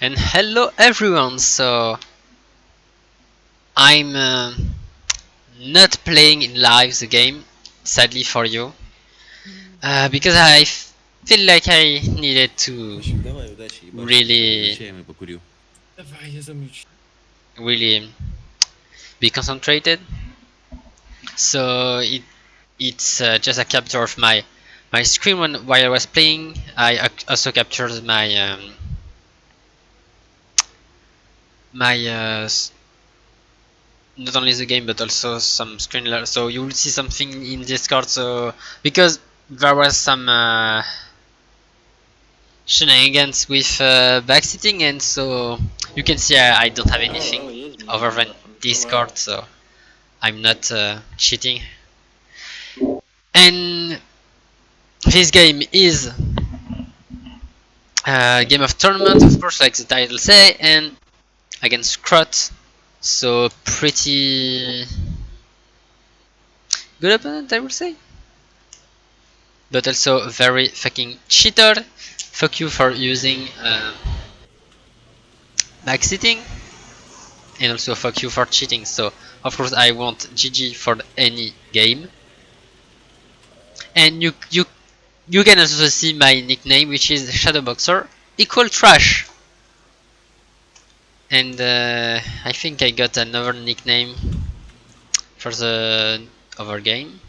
And hello everyone, so I'm not playing in live the game, sadly for you, because feel like I needed to really, really be concentrated. So it's just a capture of my screen while I was playing. I also captured my not only the game but also some screen. So you will see something in Discord. So because there was some shenanigans with backseating, and so you can see I don't have anything other than Discord, so I'm not cheating. And this game is a game of tournament, of course, like the title say, and against krot. So pretty good opponent, I would say, but also very fucking cheater. Fuck you for using backseating, and also fuck you for cheating. So of course I want GG for any game. And you can also see my nickname, which is Shadowboxer equal trash. And I think I got another nickname for the other game.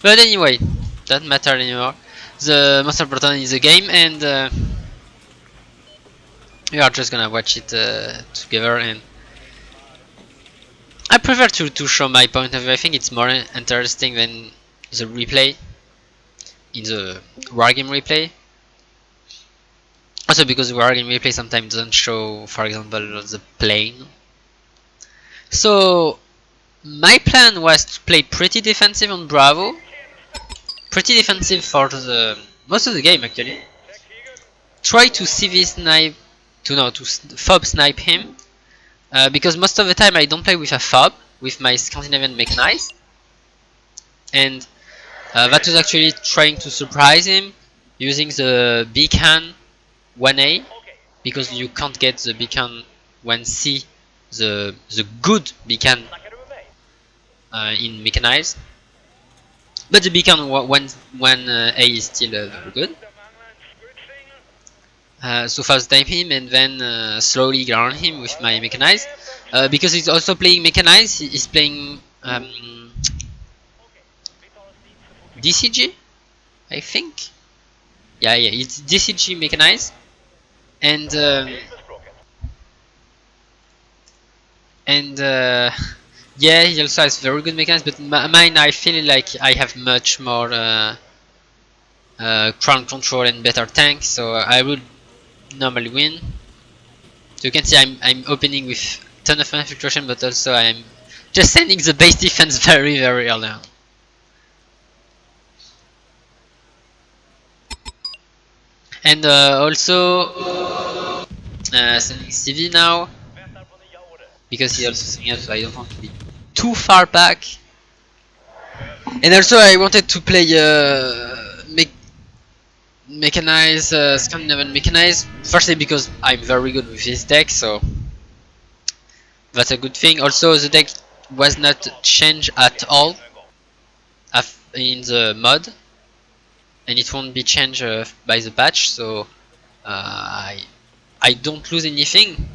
But anyway, doesn't matter anymore. The most important is the game, and we are just gonna watch it together. And I prefer to show my point of view. I think it's more interesting than the replay in the wargame replay. Also because wargame replay sometimes doesn't show, for example, the plane. So my plan was to play pretty defensive on Bravo. Pretty defensive for the most of the game actually. Try to CV snipe, to fob snipe him. Because most of the time I don't play with a fob, with my Scandinavian mechanized. And that was actually trying to surprise him using the beacon 1A, because you can't get the beacon 1C, the good beacon in mechanized. But the beacon 1A is still very good. So fast time him and then slowly ground him with my mechanized. Because he's also playing mechanized, he's playing DCG, I think. Yeah, it's DCG mechanized, and yeah, he also has very good mechanics. But mine, I feel like I have much more ground control and better tank, so I would normally win. So you can see I'm opening with ton of infiltration, but also I'm just sending the base defense very early on. And also sending CV now, because he also sending us, so I don't want to be too far back. And also I wanted to play mechanized, Scandinavian mechanized, firstly because I'm very good with this deck, so that's a good thing. Also the deck was not changed at all in the mod, and it won't be changed by the patch, so I don't lose anything.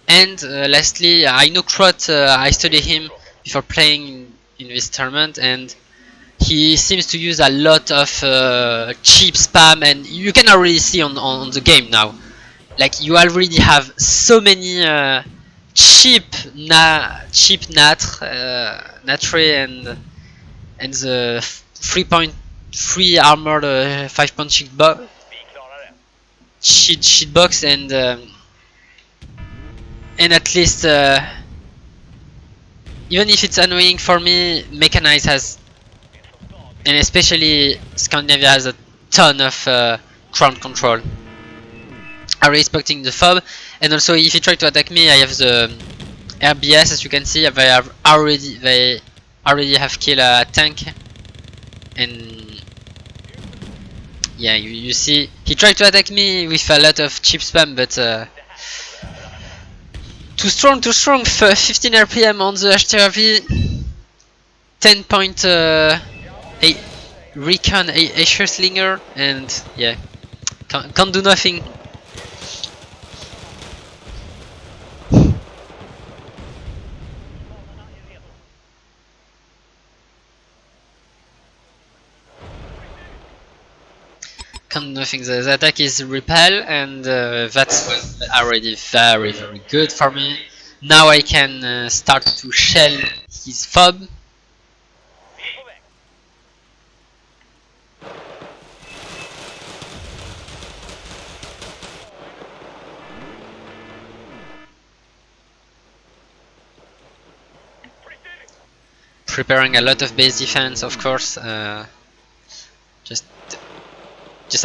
And lastly, I know krot, I studied him before playing in this tournament, and he seems to use a lot of cheap spam, and you can already see on the game now. Like you already have so many cheap natre and the 3.3 armored 5-point cheat box, and at least even if it's annoying for me, mechanized has, and especially Scandinavia has a ton of ground control. Already expecting the fob, and also if you try to attack me, I have the RBS. As you can see, they already have killed a tank, and yeah, you see He tried to attack me with a lot of chip spam, but too strong, too strong. 15 RPM on the HTRV, 10 point recon Asher Slinger, and yeah, can't do nothing. Can't do nothing. The attack is repel, and that was already very good for me. Now I can start to shell his fob. Preparing a lot of base defense, of course. Just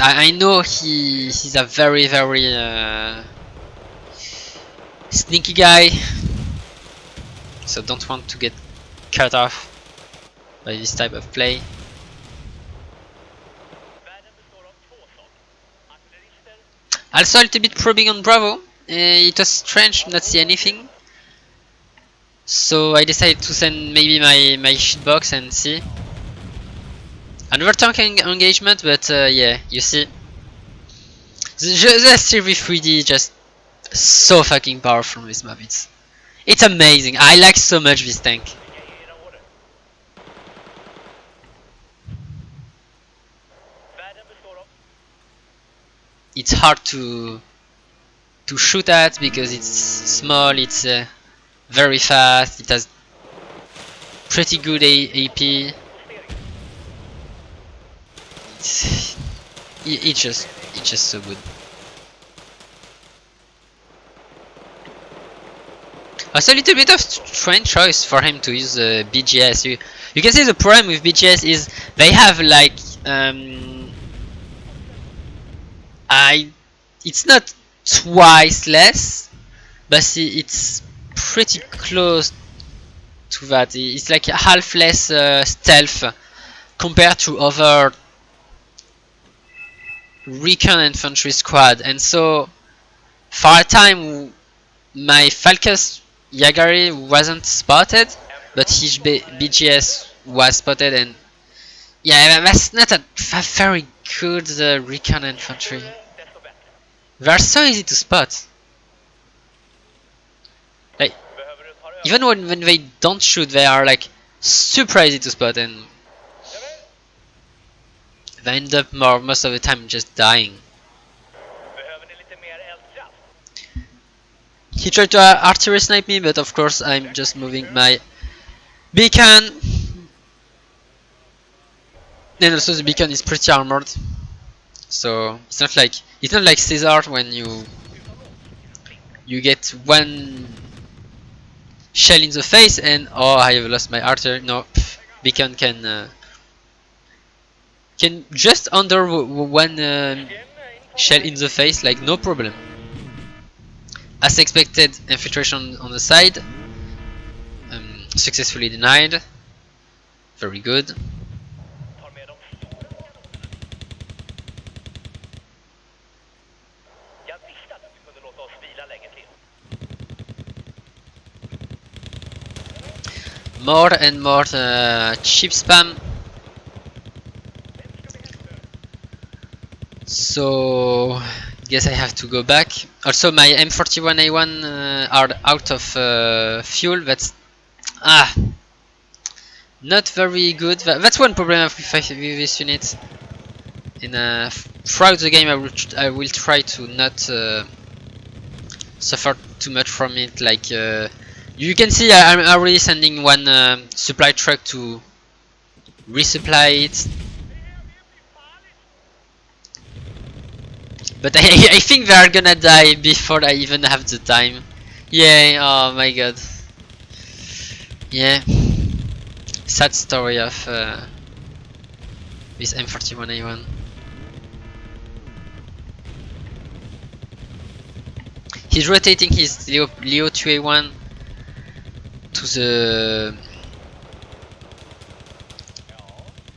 I know he's a very sneaky guy, so don't want to get cut off by this type of play. Also a little bit probing on Bravo. It was strange to not see anything, so I decided to send maybe my shitbox and see. Another tank engagement, but yeah, you see, the CV 3D just so fucking powerful with this map. It's amazing. I like so much this tank. It's hard to shoot at because it's small. It's very fast. It has pretty good AP. It's just so good. Also a little bit of strange choice for him to use BGS. You can see the problem with BGS is they have like it's not twice less, but it's pretty close to that. It's like half less stealth compared to other recon infantry squad, and so for a time my Falcus Yagari wasn't spotted, but his BGS was spotted, and yeah, that's not a very good recon infantry. They're so easy to spot. Like, even when they don't shoot, they are like super easy to spot, and they end up most of the time just dying. He tried to artillery snipe me, but of course I'm just moving my beacon. And also the beacon is pretty armored, so it's not like Caesar when you get one shell in the face and oh, I have lost my artillery. No, beacon can just under one shell in the face, like no problem. As expected, infiltration on the side, successfully denied. Very good. More and more chip spam. So guess I have to go back. Also my M41A1 are out of fuel. That's not very good. That's one problem with this unit. Throughout the game I will try to not suffer too much from it. Like you can see I'm already sending one supply truck to resupply it. But I think they are gonna die before I even have the time. Yeah, oh my god. Yeah. Sad story of this M41A1. He's rotating his Leo 2A1 to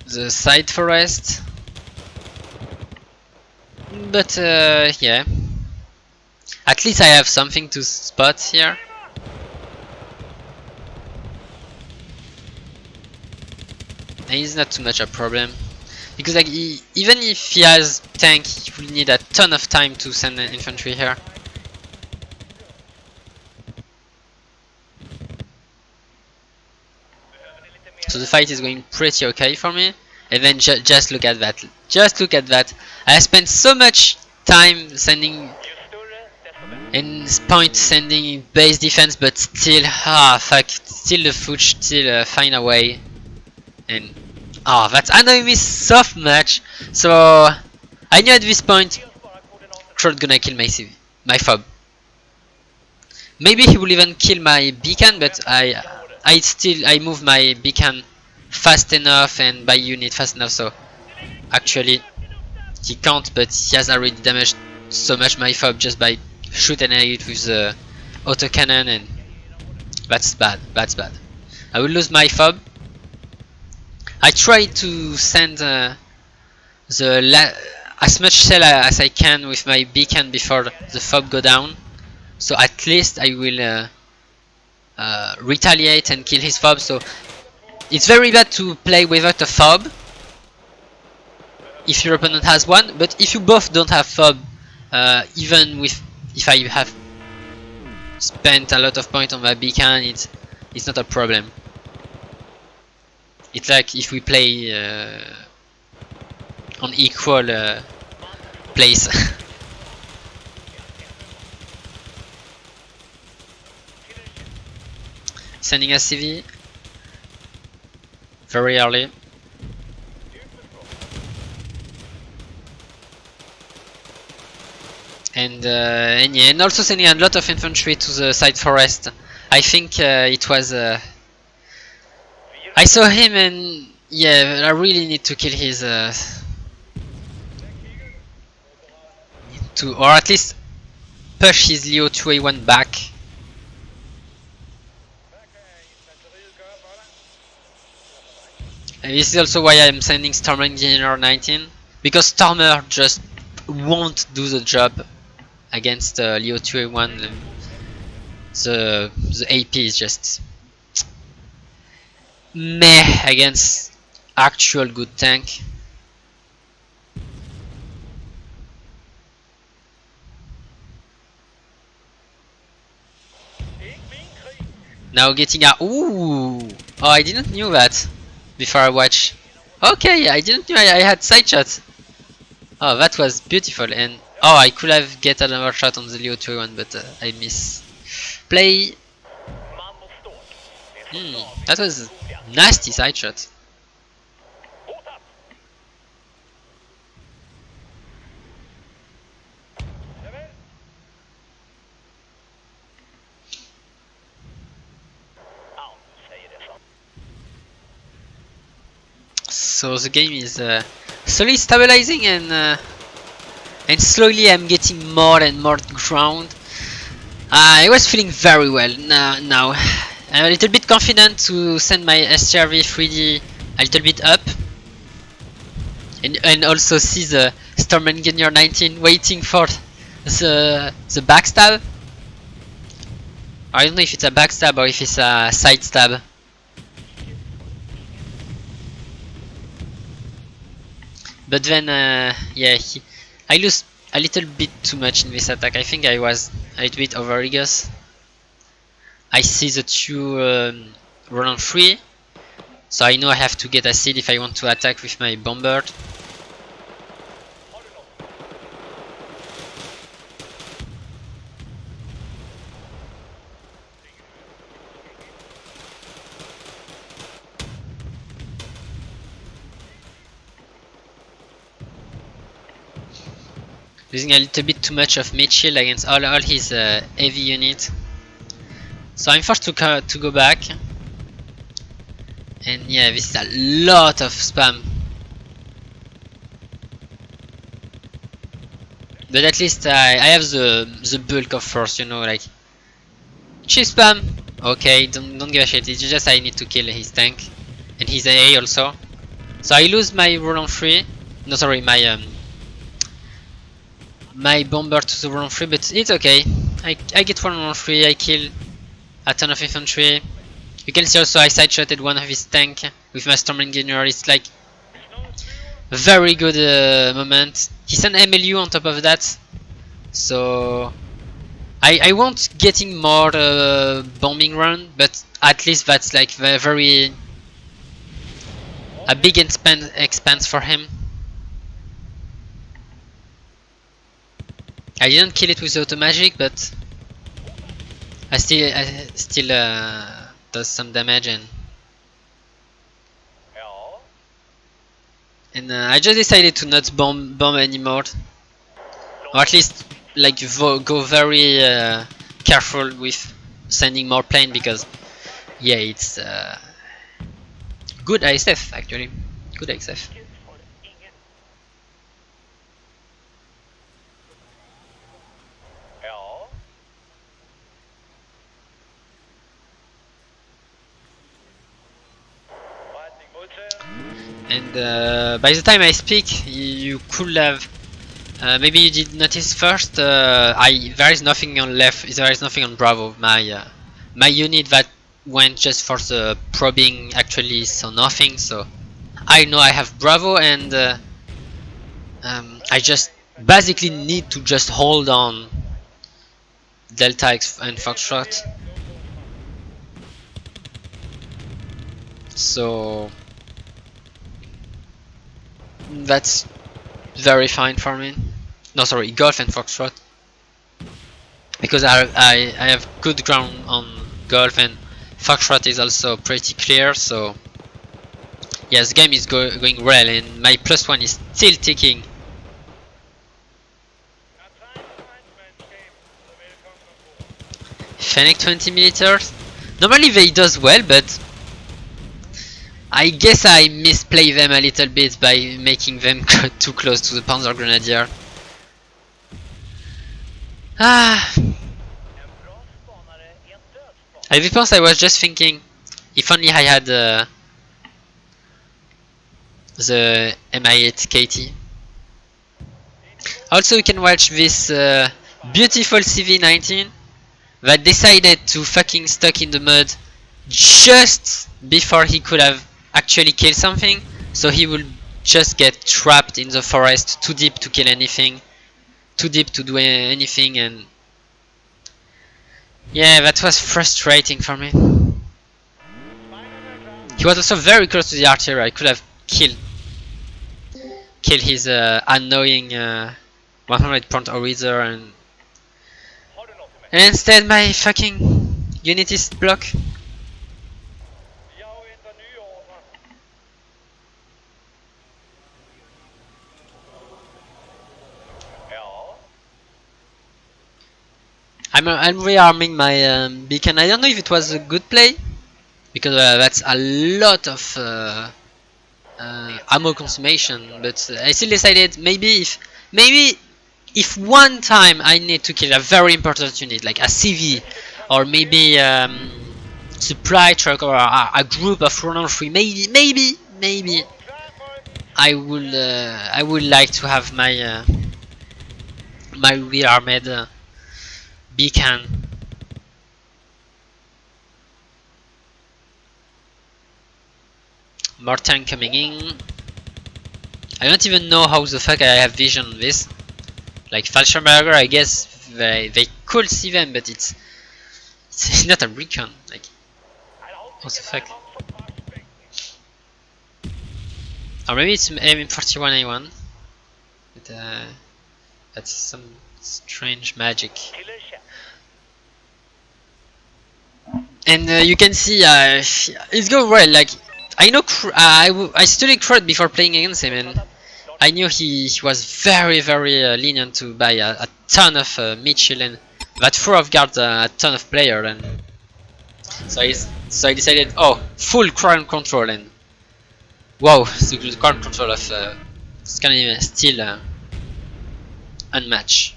the side forest. but yeah. At least I have something to spot here. And it's not too much a problem. Because like even if he has tank, he will need a ton of time to send an infantry here. So the fight is going pretty okay for me. And then just look at that. Just look at that. I spent so much time sending in point sending base defense, but still, fuck, still the foot still find a way. And that's annoying me so much. So I knew at this point krot gonna kill my CV, my fob. Maybe he will even kill my beacon, but I move my beacon fast enough and by unit fast enough, so actually he can't, but he has already damaged so much my fob just by shooting at it with the autocannon, and that's bad, that's bad. I will lose my fob. I try to send as much shell as I can with my beacon before the fob go down, so at least I will retaliate and kill his fob. So it's very bad to play without a fob if your opponent has one, but if you both don't have fob, even if I have spent a lot of points on my beacon, it's not a problem. It's like if we play on equal place. Sending a CV very early. And yeah, and also sending a lot of infantry to the side forest. I think it was I saw him, and yeah, I really need to kill his or at least push his Leo 2A1 back. And this is also why I'm sending Stormer Engineer 19, because Stormer just won't do the job against Leo 2A1. The AP is just meh against actual good tank. Now getting a ooh! Oh, I didn't knew that before I watched. Okay, I didn't know I had side shots. Oh, that was beautiful, and oh, I could have get another shot on the Leo 2A1, but I miss. Play. That was nasty side shot. So the game is slowly stabilizing, and slowly I'm getting more and more ground. I was feeling very well now. I'm a little bit confident to send my STRV 3D a little bit up, and also see the Storm Engineer 19 waiting for the backstab. I don't know if it's a backstab or if it's a side stab. But then, yeah, I lose a little bit too much in this attack. I think I was a little bit overeager. I see the two Roland 3, so I know I have to get a seed if I want to attack with my bombard. Using a little bit too much of mid shield against all his heavy unit. So I'm forced to go back. And yeah, this is a lot of spam. But at least I have the bulk of force, you know, like cheap spam. Okay, don't give a shit. It's just I need to kill his tank and his AA also. So I lose my Roland 3. No, sorry, my my bomber to the round 3, but it's okay. I get one round 3, I kill a ton of infantry. You can see also I side-shotted one of his tank with my storm engineer. It's like a very good moment. He sent MLU on top of that, so I won't getting more bombing run, but at least that's like very a big expense for him. I didn't kill it with auto magic, but I still does some damage and I just decided to not bomb anymore, or at least like go very careful with sending more plane because yeah, it's good ISF actually, good ISF. And by the time I speak, you could have maybe you did notice first. There is nothing on left. There is nothing on Bravo. My unit that went just for the probing actually saw nothing. So I know I have Bravo, and I just basically need to just hold on Delta X and Foxtrot. So that's very fine for me. No, sorry, Golf and Foxtrot. Because I have good ground on Golf, and Foxtrot is also pretty clear, so yes, the game is going well, and my +1 is still ticking. Fennec 20 meters. Normally they does well, but I guess I misplay them a little bit by making them too close to the Panzer Grenadier. Ah. At this point I was just thinking, if only I had the Mi-8 KT. Also you can watch this beautiful CV-19 that decided to fucking stuck in the mud just before he could have actually killed something, so he will just get trapped in the forest too deep to kill anything, too deep to do anything, and yeah, that was frustrating for me. He was also very close to the artillery. I could have killed his annoying 100 point howitzer, and instead my fucking unit is blocked. I'm rearming my beacon. I don't know if it was a good play, because that's a lot of ammo consummation, but I still decided maybe if one time I need to kill a very important unit like a CV, or maybe supply truck, or a group of Ronan 3, maybe I would like to have my my rearmed beacon. More tank coming in. I don't even know how the fuck I have vision on this. Like Fallschirmjäger, I guess they could see them, but it's not a recon. Like, what the fuck? Or maybe it's M41A1. But that's some strange magic. And you can see it's going well. Like, I know I studied krot before playing against him, and I knew he was very lenient to buy a ton of Mitchell, and that threw off guard a ton of player, and so I decided, oh, full crowd control, and wow, the crowd control of Scandinavia is still unmatched.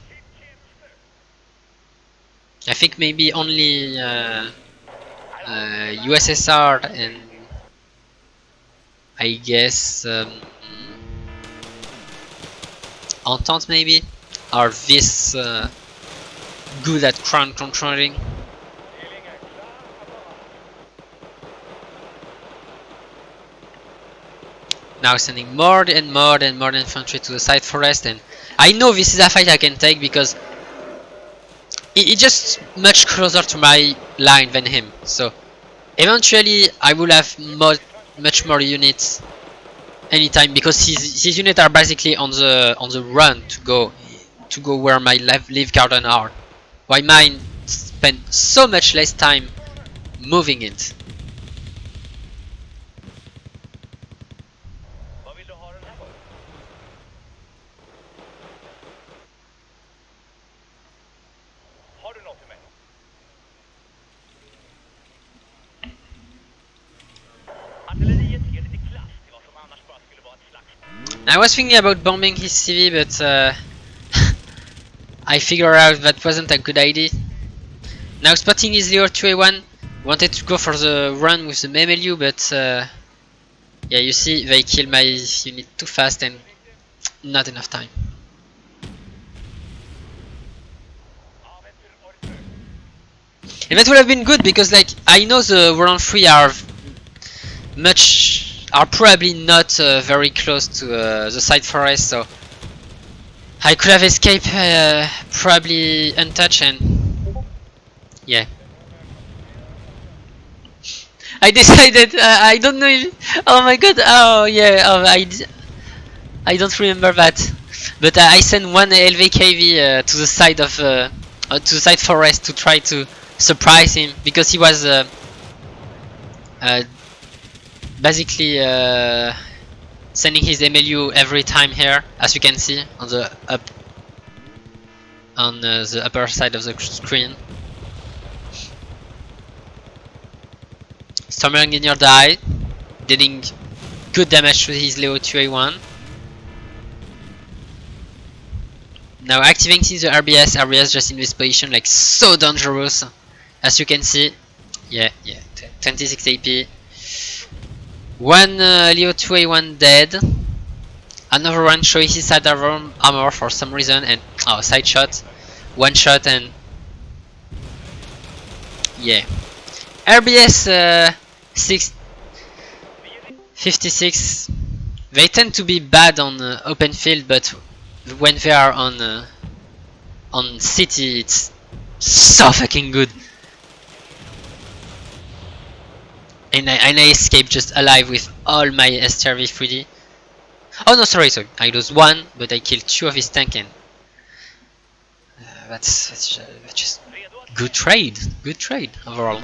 I think maybe only USSR and I guess Entente maybe. are this good at ground controlling. Now sending more and more and more infantry to the side forest, and I know this is a fight I can take because it's just much closer to my line than him. So eventually I will have much more units anytime because his units are basically on the run to go where my leaf garden are, while mine spend so much less time moving it. I was thinking about bombing his CV, but I figured out that wasn't a good idea. Now spotting his Leo 2A1, wanted to go for the run with the MMLU, but yeah, you see, they kill my unit too fast and not enough time. And that would have been good because, like, I know the round 3 are probably not very close to the side forest, so I could have escaped probably untouched, and yeah. I decided, I don't know if, oh my god, oh yeah, I don't remember that. But I sent one LVKV to the side of, to the side forest to try to surprise him, because he was basically sending his MLU every time here, as you can see on the the upper side of the screen. Stormer Engineer died, dealing good damage to his Leo 2A1. Now activating the RBS just in this position, like, so dangerous, as you can see. Yeah, 26 AP. One Leo 2A1 dead. Another one showing his side armor for some reason, and side shot, one shot, and yeah. RBS 56. They tend to be bad on open field, but when they are on city, it's so fucking good. And I escaped just alive with all my STRV 3D. Oh no, sorry, I lost one, but I killed 2 of his tank, and that's just good trade overall.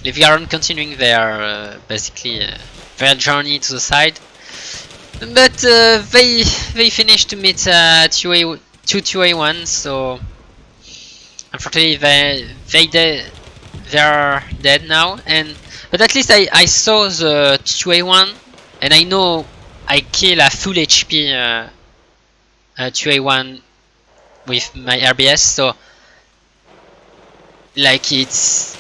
Livgaron continuing their basically their journey to the side, but they finished to meet 2A1, so unfortunately they are dead now. But at least I saw the 2A1, and I know I kill a full HP 2A1 with my RBS, so like it's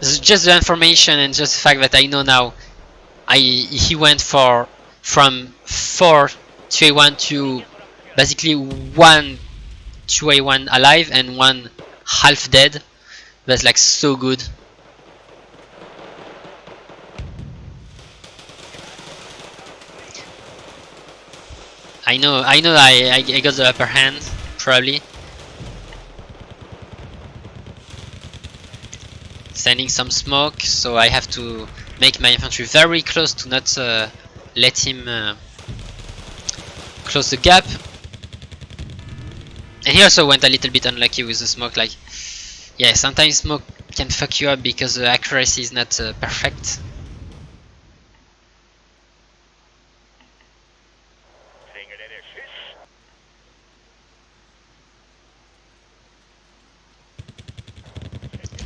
just the information and just the fact that I know now he went from 4 2A1 to basically 1 2A1 alive and 1 half dead. That's like so good. I know I got the upper hand, probably. Sending some smoke, so I have to make my infantry very close to not let him close the gap. And he also went a little bit unlucky with the smoke, like, yeah, sometimes smoke can fuck you up because the accuracy is not perfect.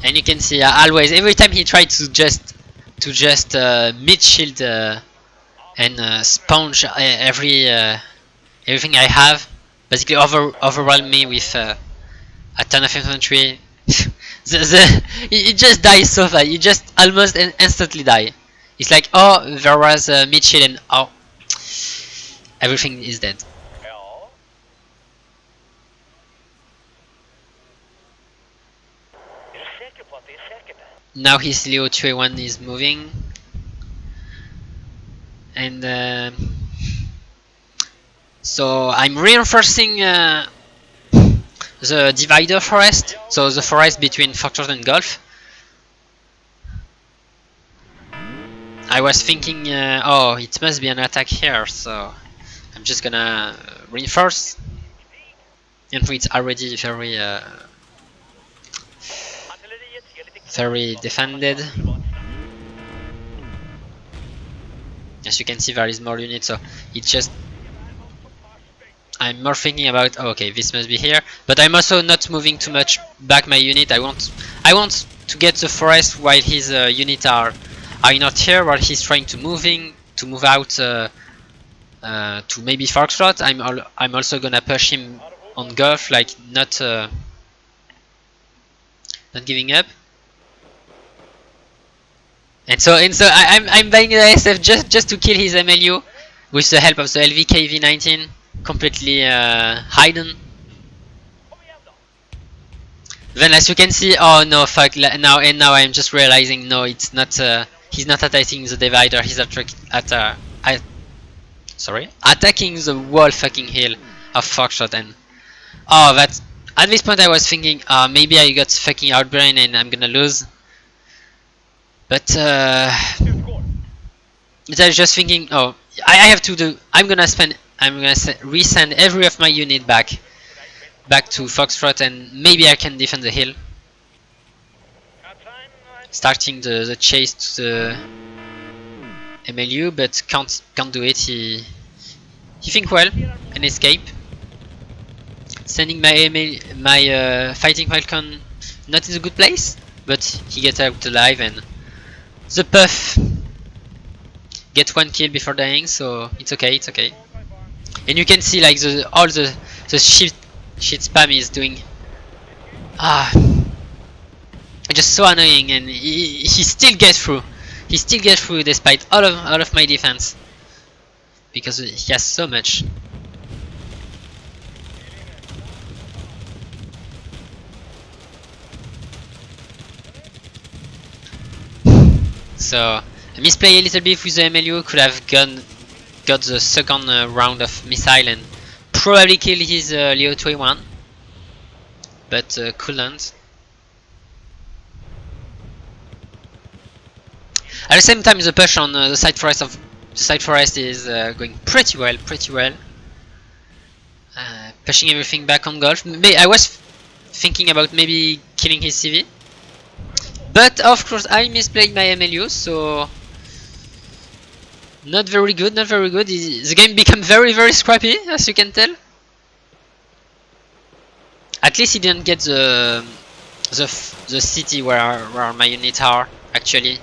And you can see always, every time he tried to just mid shield and sponge everything I have, basically overwhelm me with a ton of infantry. He just dies so fast. He just almost instantly die. It's like, oh, there was a mid-shield and oh, everything is dead. Now his Leo 2A1 is moving. And so I'm reinforcing the divider forest, so the forest between Foxtrot and Golf. I was thinking, oh, it must be an attack here, so I'm just gonna reinforce. And it's already very defended. As you can see, there is more units, so it's just I'm more thinking about, oh, okay, this must be here, but I'm also not moving too much back my unit. I want to get the forest while his units are not here, while he's trying to move out to maybe Foxtrot. I'm also gonna push him on Golf, like not giving up. And so I'm buying the SF just to kill his MLU with the help of the LVKV19 completely hidden. Then as you can see, oh no, fuck, now I'm just realizing, no, it's not, he's not attacking the divider, he's attacking the wall fucking hill of Foxtrot. And oh, that, at this point I was thinking, maybe I got fucking outbrain and I'm gonna lose. But I was just thinking, oh, I have to do, I'm gonna resend every of my unit back to Foxtrot, and maybe I can defend the hill. Starting the chase to the MLU, but can't do it. He think well and escape. Sending my Fighting Falcon not in a good place, but he gets out alive, and the Puff gets one kill before dying, so it's okay, it's okay. And you can see like all the shit spam is doing. Just so annoying, and he still gets through. He still gets through despite all of my defense, because he has so much. So I misplay a little bit with the MLU. Could have got the second round of missile and probably kill his Leo 21, but couldn't. At the same time, the push on the side forest is going pretty well. Pushing everything back on Golf. I was thinking about maybe killing his CV, but of course I misplayed my MLU, so not very good. The game became very scrappy, as you can tell. At least he didn't get the city where my units are actually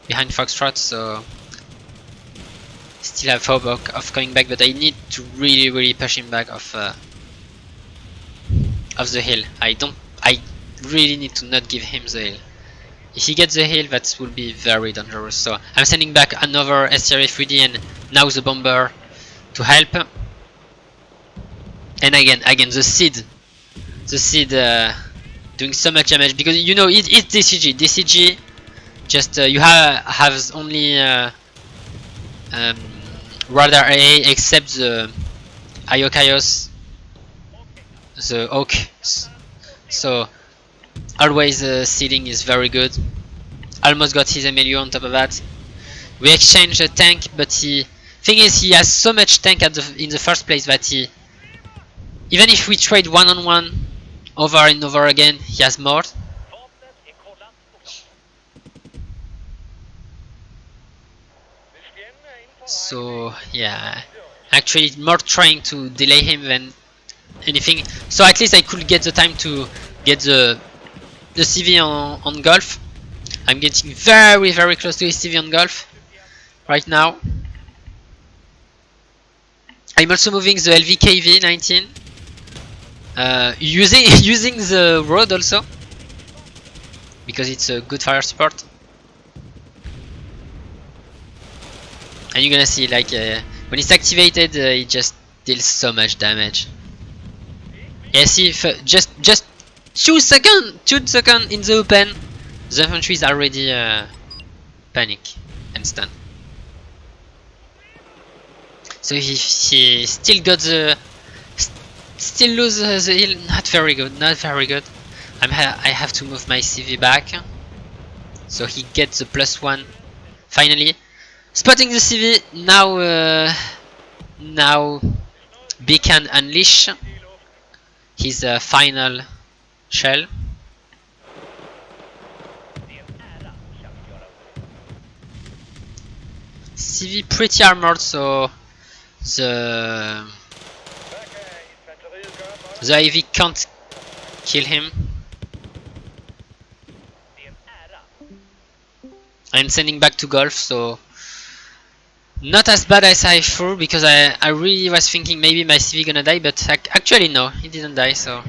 behind Foxtrot, so still have hope of coming back, but I need to really push him back off the hill. I really need to not give him the hill. If he gets the hill, that will be very dangerous. So I'm sending back another SRA 3D and now the bomber to help. And again the seed doing so much damage, because you know it's DCG. Just you have only radar AA except the Ayokaios, the Oak. So always seeding is very good. Almost got his MLU on top of that. We exchanged a tank, but thing is he has so much tank in the first place that even if we trade one-on-one over and over again, he has more. So yeah, actually more trying to delay him than anything. So at least I could get the time to get the CV on Golf. I'm getting very close to his CV on Golf right now. I'm also moving the LVKV19, using the road also. because it's a good fire support. And you're gonna see like when it's activated, it just deals so much damage. Yeah, see, if, just 2 seconds in the open, the infantry is already panic and stun. So he still got the, still lose the heal. Not very good, not very good. I have to move my CV back, so he gets the +1 finally. Spotting the CV now. Now B can unleash his final shell. CV pretty armored, so the IV can't kill him. I'm sending back to golf, so not as bad as I thought, because I really was thinking maybe my CV gonna die, but actually no, he didn't die, so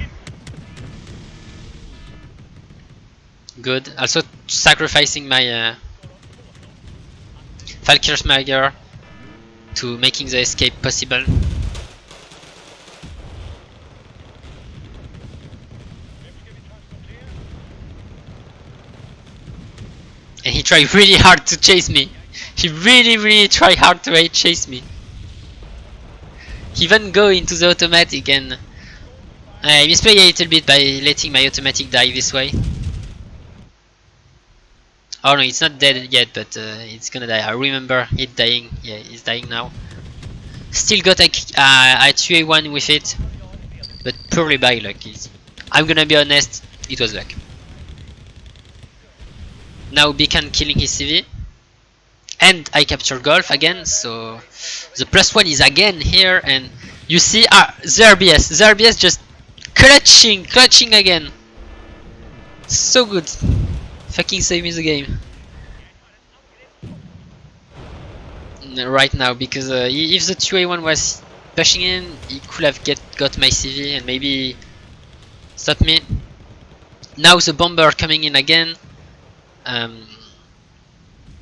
good. Also sacrificing my Valkyrie to making the escape possible. And he tried really hard to chase me. He really tried hard to chase me. He even go into the automatic, and I misplay a little bit by letting my automatic die this way. Oh no, it's not dead yet, but it's gonna die. I remember it dying. Yeah, it's dying now. Still got a 2A1 with it, but purely by luck. I'm gonna be honest, it was luck. Now Beacon killing his CV. And I capture golf again, so the +1 is again here, and you see the RBS just clutching again. So good. Fucking save me the game. Right now, because if the 2A1 was pushing in, he could have got my CV and maybe stop me. Now the bomber coming in again,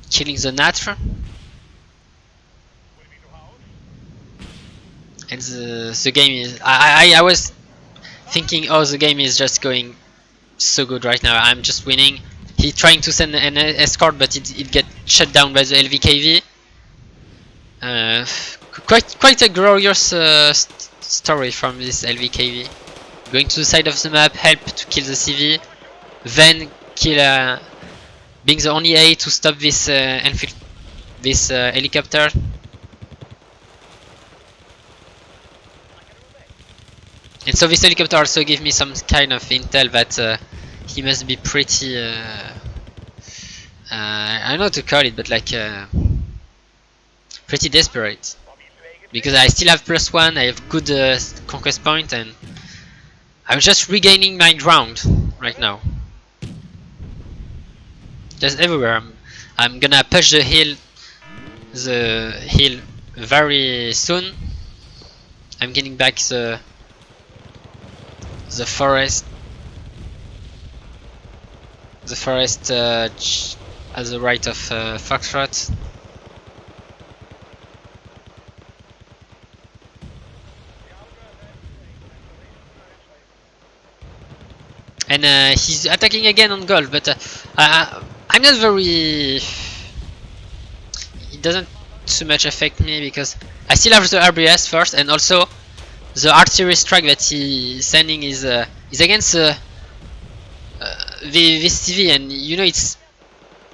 killing the Natra. And the game is, I was thinking, oh, the game is just going so good right now, I'm just winning. He trying to send an escort, but it get shut down by the LVKV. Quite a glorious story from this LVKV. Going to the side of the map, help to kill the CV, then kill, being the only A to stop this helicopter. And so this helicopter also gave me some kind of intel that he must be pretty, I don't know how to call it, but like pretty desperate. Because I still have +1, I have good conquest point, and I'm just regaining my ground right now. Just everywhere. I'm gonna push the hill very soon. I'm getting back the forest. The forest at the right of Foxtrot. And he's attacking again on golf, but I'm not very. It doesn't too much affect me because I still have the RBS first, and also the artillery strike that he's sending is against this TV, and you know it's.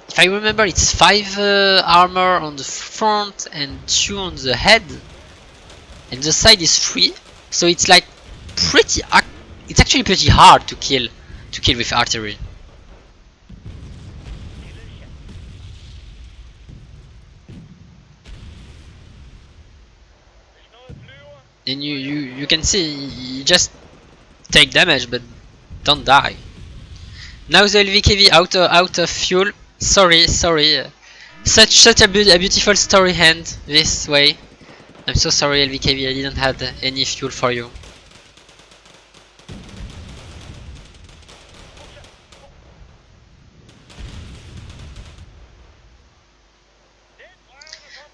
If I remember, it's 5 armor on the front and 2 on the head, and the side is 3. So it's like pretty. It's actually pretty hard to kill with artillery. And you can see you just take damage but don't die. Now the LVKV out of fuel. Sorry. Such a beautiful story end this way. I'm so sorry, LVKV, I didn't have any fuel for you.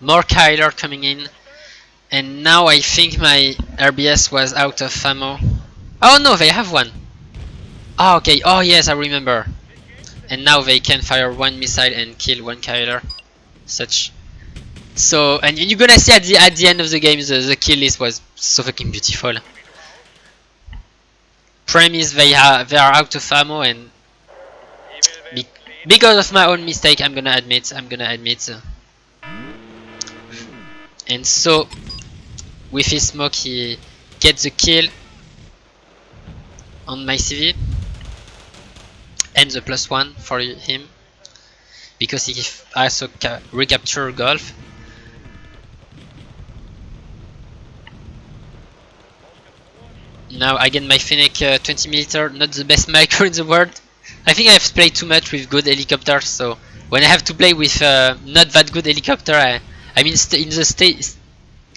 more Kyler coming in, and now I think my RBS was out of ammo. Oh no, they have one. Oh, okay, oh yes, I remember. And now they can fire one missile and kill one Kyler. Such. So, and you're gonna see at the end of the game, the kill list was so fucking beautiful. Premise they are out of ammo, and be because of my own mistake, I'm gonna admit. And so with his smoke, he gets the kill on my CV and the +1 for him because he also recapture Golf. Now again my Fennec 20mm, not the best micro in the world. I think I've played too much with good helicopters, so when I have to play with not that good helicopter, I mean in the state,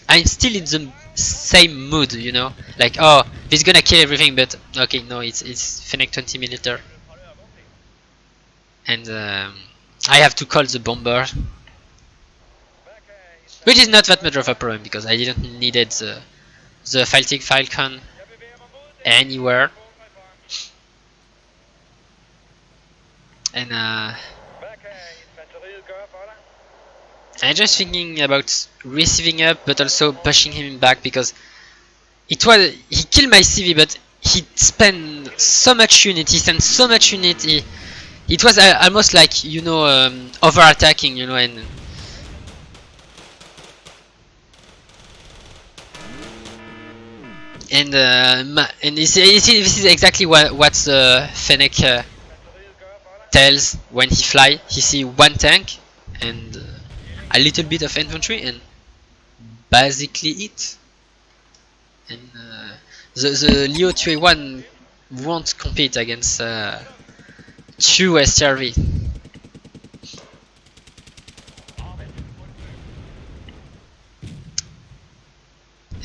I'm still in the same mood, you know, like oh, this gonna kill everything, but okay, no, it's Fennec 20mm, and I have to call the bomber, which is not that much of a problem because I didn't needed the Faltic Falcon anywhere, and I'm just thinking about receiving up, but also pushing him back because he killed my CV, but he spent so much unit, he sent so much unit. It was almost like, you know, over attacking, you know, and this is exactly what Fennec tells when he fly. He see one tank and a little bit of infantry and basically it. And the Leo 2A1 won't compete against 2 STRV.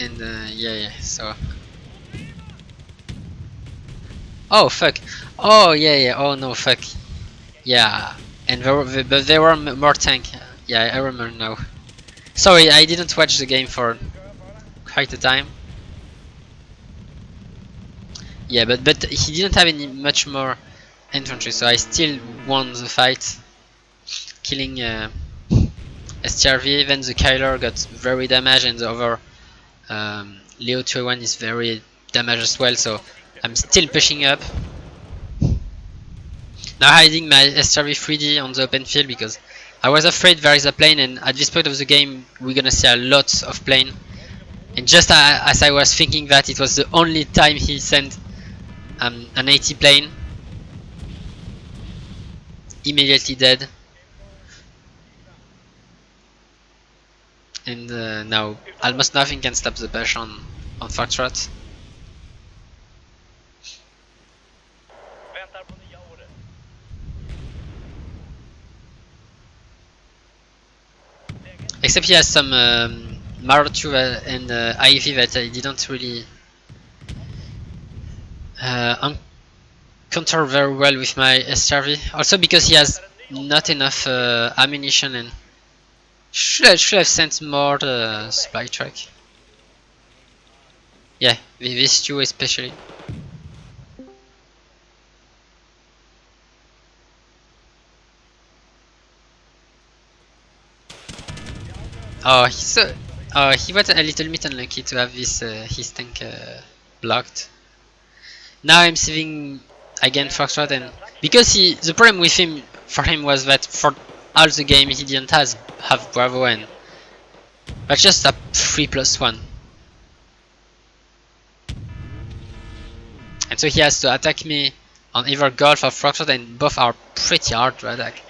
And yeah, so. Oh fuck. Oh yeah, oh no, fuck. Yeah, and but there were more tank. Yeah, I remember now. Sorry, I didn't watch the game for quite a time. Yeah, but he didn't have any much more infantry, so I still won the fight, killing STRV. Then the Kyler got very damaged, and the other Leo 2A1 is very damaged as well. So I'm still pushing up. Now hiding my STRV 3D on the open field because I was afraid there is a plane, and at this point of the game we're gonna see a lot of plane. And just as I was thinking that, it was the only time he sent an 80 plane. Immediately dead. And now almost nothing can stop the push on Foxtrot. Except he has some Marutu and Ivy that I didn't really counter very well with my SRV. Also because he has not enough ammunition, and should have sent more supply truck. Yeah, these two especially. Oh, he was a little bit unlucky to have this his tank blocked. Now I'm saving again Foxtrot, and because the problem with him for him was that for all the game he didn't have Bravo, and that's just a 3+1. And so he has to attack me on either Golf or Foxtrot, and both are pretty hard to attack.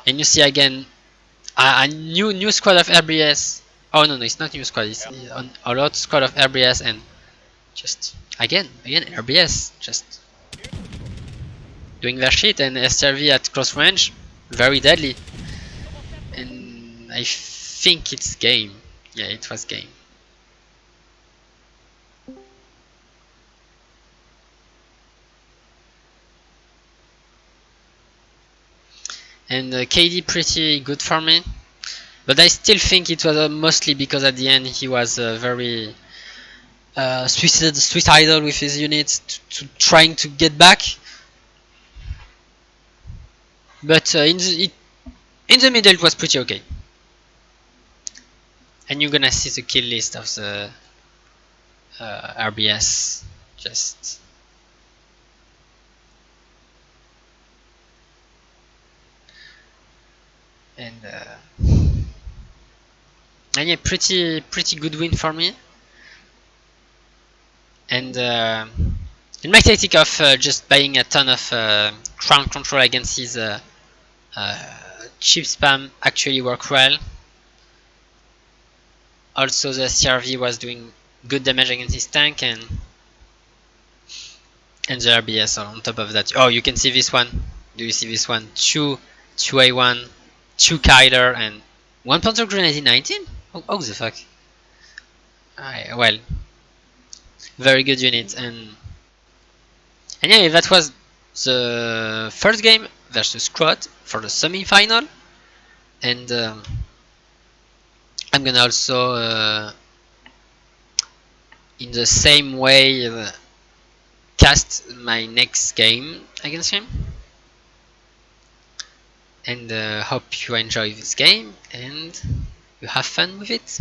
And you see again a new squad of RBS. Oh no, it's not new squad, it's a lot squad of RBS, and just again RBS just doing their shit, and SRV at close range, very deadly. And I think it's game. Yeah, it was game. And KD pretty good for me. But I still think it was mostly because at the end he was very suicidal with his units to trying to get back. But in the middle it was pretty okay. And you're gonna see the kill list of the RBS. Just and and yeah, pretty good win for me. And my tactic of just buying a ton of crown control against his chip spam actually worked well. Also, the CRV was doing good damage against his tank, and the RBS on top of that. Oh, you can see this one. Do you see this one? Two A1, two Kyler, and one Panther Grenade in 19? Oh the fuck. Well, very good unit. And yeah, that was the first game versus krot for the semi-final. And I'm gonna also, in the same way, cast my next game against him. And hope you enjoy this game and you have fun with it.